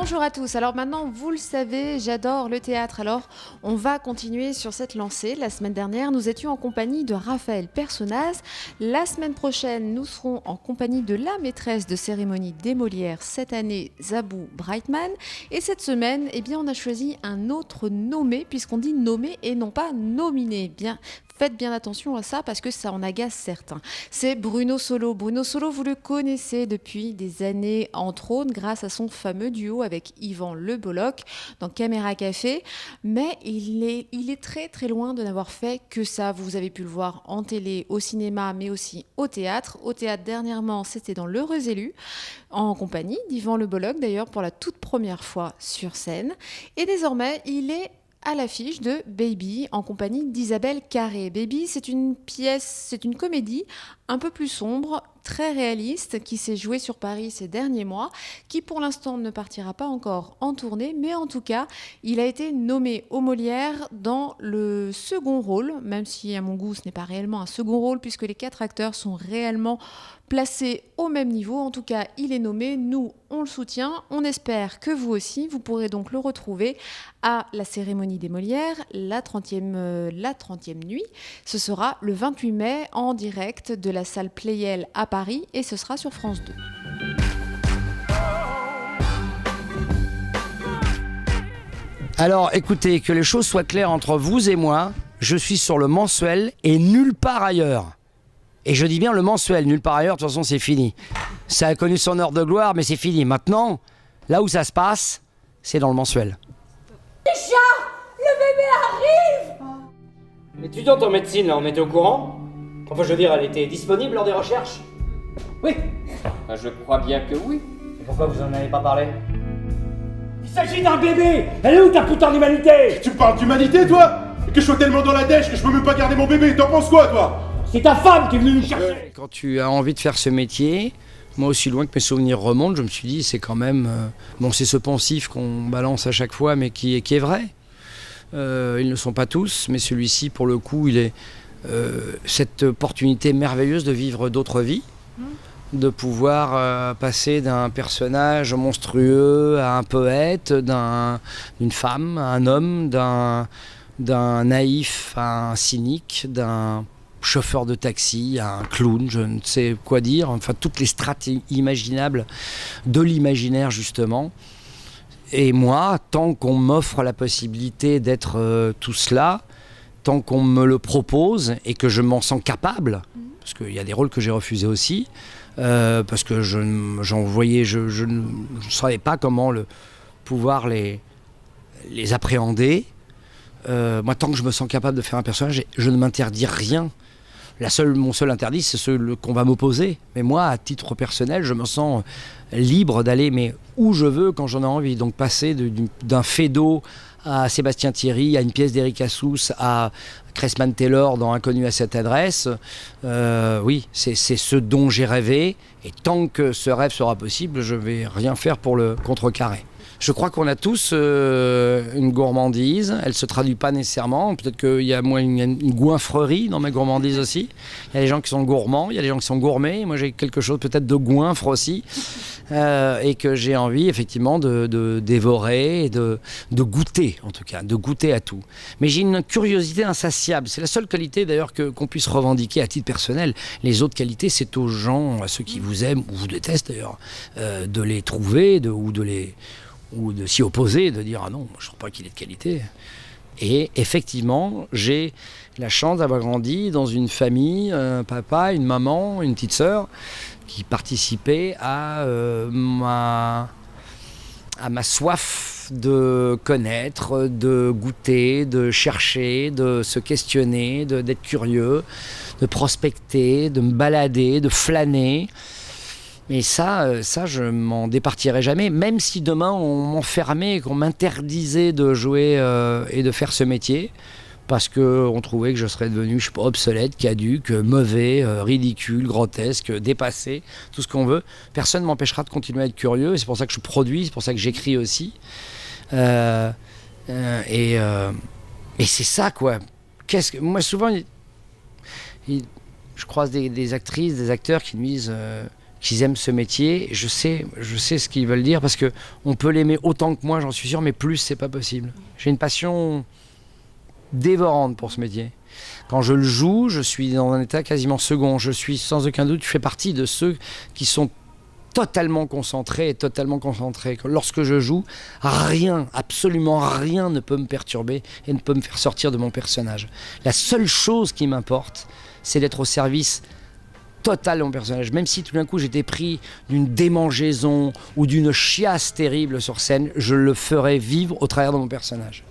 Bonjour à tous. Alors maintenant, vous le savez, j'adore le théâtre. Alors, on va continuer sur cette lancée. La semaine dernière, nous étions en compagnie de Raphaël Personnaz. La semaine prochaine, nous serons en compagnie de la maîtresse de cérémonie des Molières cette année, Zabou Brightman. Et cette semaine, eh bien, on a choisi un autre nommé, puisqu'on dit nommé et non pas nominé. Bien, faites bien attention à ça parce que ça en agace certains. C'est Bruno Solo. Bruno Solo, vous le connaissez depuis des années, entre autres, grâce à son fameux duo avec Yvan Le Bolloc dans Caméra Café. Mais il est très très loin de n'avoir fait que ça. Vous avez pu le voir en télé, au cinéma, mais aussi au théâtre. Au théâtre, dernièrement, c'était dans L'Heureux Élu, en compagnie d'Yvan Le Bolloc, d'ailleurs, pour la toute première fois sur scène. Et désormais, il est à l'affiche de Baby en compagnie d'Isabelle Carré. Baby, c'est une pièce, c'est une comédie un peu plus sombre, très réaliste, qui s'est jouée sur Paris ces derniers mois, qui pour l'instant ne partira pas encore en tournée, mais en tout cas, il a été nommé aux Molières dans le second rôle, même si à mon goût ce n'est pas réellement un second rôle, puisque les 4 acteurs sont réellement placés au même niveau. En tout cas, il est nommé, nous on le soutient, on espère que vous aussi, vous pourrez donc le retrouver à la cérémonie des Molières, la 30e nuit. Ce sera le 28 mai en direct de la salle Playel à Paris et ce sera sur France 2. Alors écoutez, que les choses soient claires entre vous et moi, je suis sur le mensuel et nulle part ailleurs. Et je dis bien le mensuel, nulle part ailleurs, de toute façon c'est fini. Ça a connu son heure de gloire, mais c'est fini. Maintenant, là où ça se passe, c'est dans le mensuel. Richard, le bébé arrive. L'étudiante en médecine, là, on était au courant? Enfin, je veux dire, elle était disponible lors des recherches? Oui. Je crois bien que oui. Et pourquoi vous en avez pas parlé? Il s'agit d'un bébé. Elle est où ta putain d'humanité? Tu me parles d'humanité, toi? Et que je sois tellement dans la dèche que je peux même pas garder mon bébé, t'en penses quoi, toi? C'est ta femme qui est venue nous chercher. Quand tu as envie de faire ce métier, moi aussi loin que mes souvenirs remontent, je me suis dit c'est quand même... bon, c'est ce poncif qu'on balance à chaque fois, mais qui est vrai. Ils ne sont pas tous, mais celui-ci, pour le coup, il est cette opportunité merveilleuse de vivre d'autres vies, de pouvoir passer d'un personnage monstrueux à un poète, d'une femme à un homme, d'un naïf à un cynique, d'un chauffeur de taxi à un clown, je ne sais quoi dire, enfin toutes les strates imaginables de l'imaginaire justement. Et moi, tant qu'on m'offre la possibilité d'être tout cela, tant qu'on me le propose et que je m'en sens capable, parce qu'il y a des rôles que j'ai refusés aussi, parce que je ne savais pas comment pouvoir les appréhender. Moi, tant que je me sens capable de faire un personnage, je ne m'interdis rien. Mon seul interdit, c'est ce qu'on va m'opposer. Mais moi, à titre personnel, je me sens libre d'aller où je veux, quand j'en ai envie. Donc passer d'un Feydeau à Sébastien Thierry, à une pièce d'Eric Assous, à Cressman Taylor dans Inconnu à cette adresse, oui, c'est ce dont j'ai rêvé. Et tant que ce rêve sera possible, je ne vais rien faire pour le contrecarrer. Je crois qu'on a tous une gourmandise. Elle ne se traduit pas nécessairement. Peut-être qu'il y a une goinfrerie dans ma gourmandise aussi. Il y a des gens qui sont gourmands, il y a des gens qui sont gourmets. Moi, j'ai quelque chose peut-être de goinfre aussi. Et que j'ai envie effectivement de dévorer et de goûter, en tout cas, de goûter à tout. Mais j'ai une curiosité insatiable. C'est la seule qualité d'ailleurs qu'on puisse revendiquer à titre personnel. Les autres qualités, c'est aux gens, à ceux qui vous aiment ou vous détestent d'ailleurs, de les trouver ou de s'y opposer, de dire « Ah non, je ne trouve pas qu'il est de qualité ». Et effectivement, j'ai la chance d'avoir grandi dans une famille, un papa, une maman, une petite sœur, qui participaient à ma soif de connaître, de goûter, de chercher, de se questionner, d'être curieux, de prospecter, de me balader, de flâner. Et ça, je m'en départirai jamais, même si demain on m'enfermait et qu'on m'interdisait de jouer et de faire ce métier, parce qu'on trouvait que je serais devenu, je sais pas, obsolète, caduque, mauvais, ridicule, grotesque, dépassé, tout ce qu'on veut. Personne ne m'empêchera de continuer à être curieux, et c'est pour ça que je produis, c'est pour ça que j'écris aussi. Et c'est ça, quoi. Moi, souvent, je croise des actrices, des acteurs qui me disent... qu'ils aiment ce métier. Je sais ce qu'ils veulent dire parce qu'on peut l'aimer autant que moi, j'en suis sûr, mais plus, c'est pas possible. J'ai une passion dévorante pour ce métier. Quand je le joue, je suis dans un état quasiment second. Je suis sans aucun doute, je fais partie de ceux qui sont totalement concentré. Lorsque je joue, rien, absolument rien ne peut me perturber et ne peut me faire sortir de mon personnage. La seule chose qui m'importe, c'est d'être au service total de mon personnage. Même si tout d'un coup j'étais pris d'une démangeaison ou d'une chiasse terrible sur scène, je le ferai vivre au travers de mon personnage.